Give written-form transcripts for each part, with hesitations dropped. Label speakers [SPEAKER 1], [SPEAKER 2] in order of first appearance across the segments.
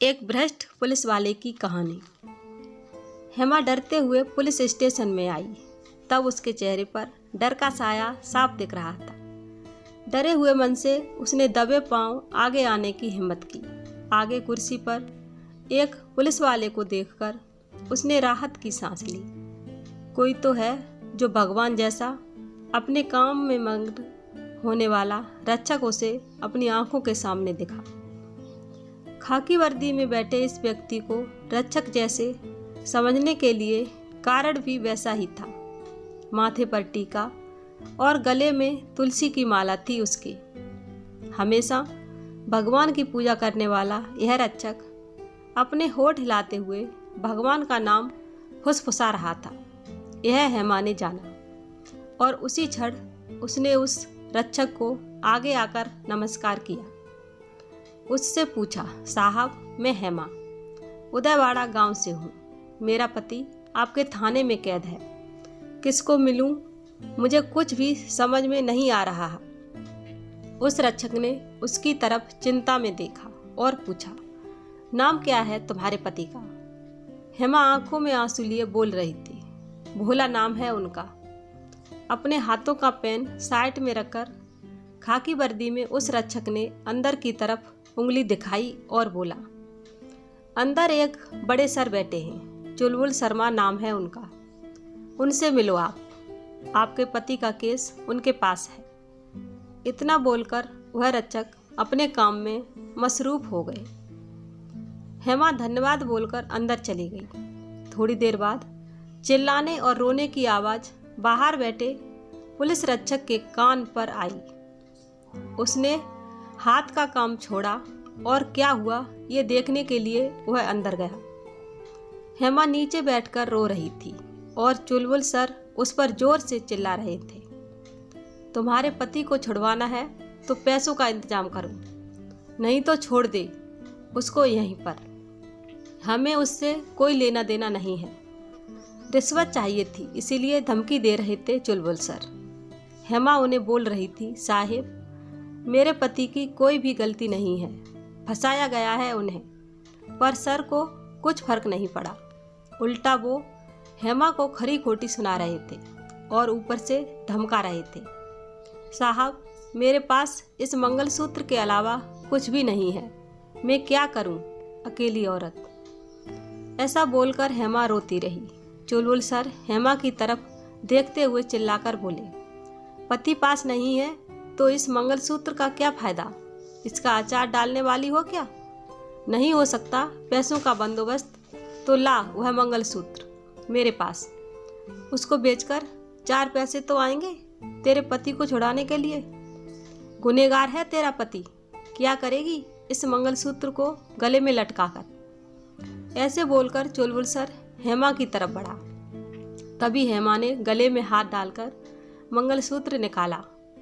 [SPEAKER 1] एक भ्रष्ट पुलिस वाले की कहानी। हेमा डरते हुए पुलिस स्टेशन में आई। तब उसके चेहरे पर डर का साया साफ दिख रहा था। डरे हुए मन से उसने दबे पांव आगे आने की हिम्मत की। आगे कुर्सी पर एक पुलिस वाले को देखकर उसने राहत की सांस ली। कोई तो है जो भगवान जैसा अपने काम में मग्न होने वाला रक्षक उसे अपनी आंखों के सामने दिखा। खाकी वर्दी में बैठे इस व्यक्ति को रक्षक जैसे समझने के लिए कारण भी वैसा ही था। माथे पर टीका और गले में तुलसी की माला थी उसके। हमेशा भगवान की पूजा करने वाला यह रक्षक अपने होठ हिलाते हुए भगवान का नाम फुसफुसा रहा था। यह हेमा ने जाना और उसी क्षण उसने उस रक्षक को आगे आकर नमस्कार किया। उससे पूछा, साहब मैं हेमा उदयवाड़ा गांव से हूँ। मेरा पति आपके थाने में कैद है। किसको मिलूं? मुझे कुछ भी समझ में नहीं आ रहा है। उस रक्षक ने उसकी तरफ चिंता में देखा और पूछा, नाम क्या है तुम्हारे पति का? हेमा आंखों में आंसू लिए बोल रही थी, भोला नाम है उनका। अपने हाथों का पेन साइड में रखकर खाकी वर्दी में उस रक्षक ने अंदर की तरफ उंगली दिखाई और बोला, अंदर एक बड़े सर बैठे हैं, चुलबुल शर्मा नाम है उनका। उनसे मिलो आप। आपके पति का केस उनके पास है। इतना बोलकर वह रक्षक अपने काम में मसरूफ हो गए। हेमा धन्यवाद बोलकर अंदर चली गई। थोड़ी देर बाद चिल्लाने और रोने की आवाज़ बाहर बैठे पुलिस रक्षक के कान पर आई। उसने हाथ का काम छोड़ा और क्या हुआ ये देखने के लिए वह अंदर गया। हेमा नीचे बैठकर रो रही थी और चुलबुल सर उस पर जोर से चिल्ला रहे थे, तुम्हारे पति को छुड़वाना है तो पैसों का इंतजाम करो, नहीं तो छोड़ दे उसको यहीं पर। हमें उससे कोई लेना देना नहीं है। रिश्वत चाहिए थी इसीलिए धमकी दे रहे थे चुलबुल सर। हेमा उन्हें बोल रही थी, साहिब मेरे पति की कोई भी गलती नहीं है, फंसाया गया है उन्हें। पर सर को कुछ फर्क नहीं पड़ा। उल्टा वो हेमा को खरी खोटी सुना रहे थे और ऊपर से धमका रहे थे, साहब मेरे पास इस मंगलसूत्र के अलावा कुछ भी नहीं है, मैं क्या करूं, अकेली औरत। ऐसा बोलकर हेमा रोती रही। चुलबुल सर हेमा की तरफ देखते हुए चिल्लाकर बोले, पति पास नहीं है तो इस मंगलसूत्र का क्या फायदा? इसका अचार डालने वाली हो क्या? नहीं हो सकता पैसों का बंदोबस्त तो ला वह मंगलसूत्र मेरे पास। उसको बेचकर 4 पैसे तो आएंगे तेरे पति को छुड़ाने के लिए। गुनहगार है तेरा पति, क्या करेगी इस मंगलसूत्र को गले में लटकाकर। ऐसे बोलकर चुलबुल सर हेमा की तरफ बढ़ा। तभी हेमा ने गले में हाथ डालकर मंगलसूत्र निकाला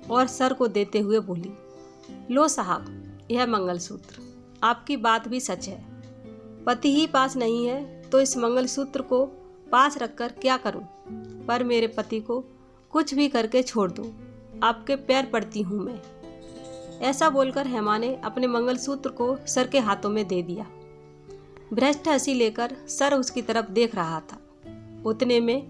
[SPEAKER 1] और सर को देते हुए बोली, लो साहब यह मंगलसूत्र। आपकी बात भी सच है, पति ही पास नहीं है तो इस मंगलसूत्र को पास रखकर क्या करूं? पर मेरे पति को कुछ भी करके छोड़ दो, आपके पैर पड़ती हूं मैं। ऐसा बोलकर हेमा ने अपने मंगलसूत्र को सर के हाथों में दे दिया। भ्रष्ट हंसी लेकर सर उसकी तरफ देख रहा था। उतने में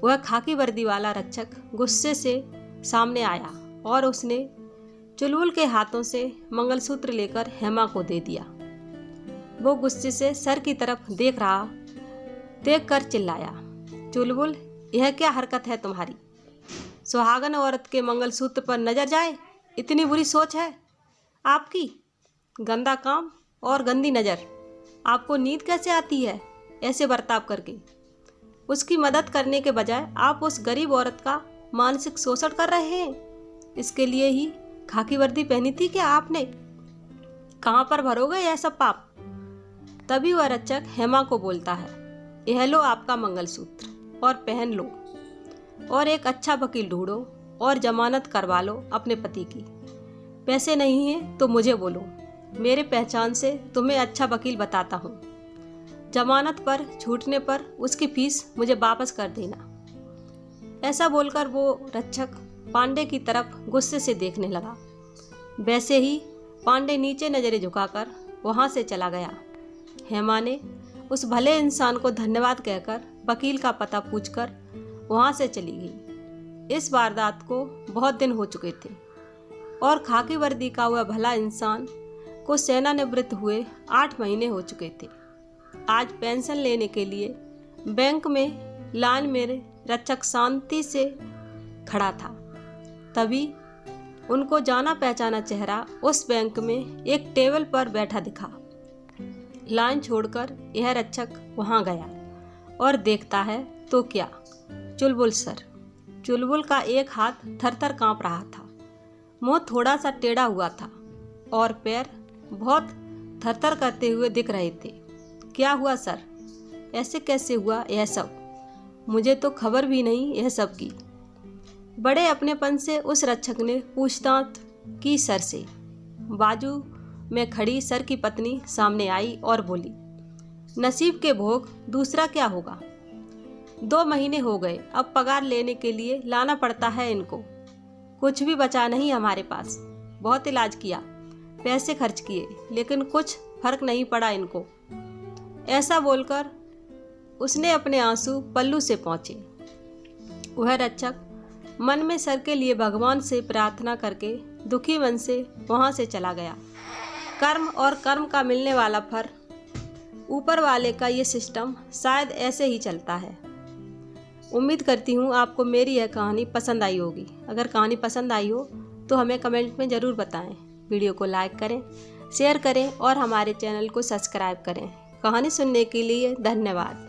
[SPEAKER 1] वह खाकी वर्दी वाला रक्षक गुस्से से सामने आया और उसने चुलबुल के हाथों से मंगलसूत्र लेकर हेमा को दे दिया। वो गुस्से से सर की तरफ देख कर चिल्लाया, चुलबुल यह क्या हरकत है तुम्हारी? सुहागन औरत के मंगलसूत्र पर नजर जाए, इतनी बुरी सोच है आपकी? गंदा काम और गंदी नज़र। आपको नींद कैसे आती है ऐसे बर्ताव करके? उसकी मदद करने के बजाय आप उस गरीब औरत का मानसिक शोषण कर रहे हैं। इसके लिए ही खाकी वर्दी पहनी थी क्या आपने? कहाँ पर भरोगे यह सब पाप? तभी वह रक्षक हेमा को बोलता है, यह लो आपका मंगलसूत्र और पहन लो, और एक अच्छा वकील ढूंढो और जमानत करवा लो अपने पति की। पैसे नहीं है तो मुझे बोलो, मेरे पहचान से तुम्हें अच्छा वकील बताता हूँ। जमानत पर छूटने पर उसकी फीस मुझे वापस कर देना। ऐसा बोलकर वो रक्षक पांडे की तरफ गुस्से से देखने लगा। वैसे ही पांडे नीचे नजरें झुकाकर वहां से चला गया। हेमा ने उस भले इंसान को धन्यवाद कहकर वकील का पता पूछकर वहाँ से चली गई। इस वारदात को बहुत दिन हो चुके थे और खाकी वर्दी का वह भला इंसान को सेवानिवृत्त हुए 8 महीने हो चुके थे। आज पेंशन लेने के लिए बैंक में लाइन में रक्षक शांति से खड़ा था। तभी उनको जाना पहचाना चेहरा उस बैंक में एक टेबल पर बैठा दिखा। लाइन छोड़कर यह रक्षक वहां गया और देखता है तो क्या, चुलबुल सर। चुलबुल का एक हाथ थरथर कांप रहा था, मुंह थोड़ा सा टेढ़ा हुआ था और पैर बहुत थरथर करते हुए दिख रहे थे। क्या हुआ सर? ऐसे कैसे हुआ यह सब? मुझे तो खबर भी नहीं यह सब की। बड़े अपनेपन से उस रक्षक ने पूछताछ की सर से। बाजू में खड़ी सर की पत्नी सामने आई और बोली, नसीब के भोग, दूसरा क्या होगा। 2 महीने हो गए, अब पगार लेने के लिए लाना पड़ता है इनको। कुछ भी बचा नहीं हमारे पास। बहुत इलाज किया, पैसे खर्च किए, लेकिन कुछ फर्क नहीं पड़ा इनको। ऐसा बोलकर उसने अपने आंसू पल्लू से पोंछे। वह रक्षक मन में सर के लिए भगवान से प्रार्थना करके दुखी मन से वहां से चला गया। कर्म और कर्म का मिलने वाला फल, ऊपर वाले का ये सिस्टम शायद ऐसे ही चलता है। उम्मीद करती हूँ आपको मेरी यह कहानी पसंद आई होगी। अगर कहानी पसंद आई हो तो हमें कमेंट में ज़रूर बताएं। वीडियो को लाइक करें, शेयर करें और हमारे चैनल को सब्सक्राइब करें। कहानी सुनने के लिए धन्यवाद।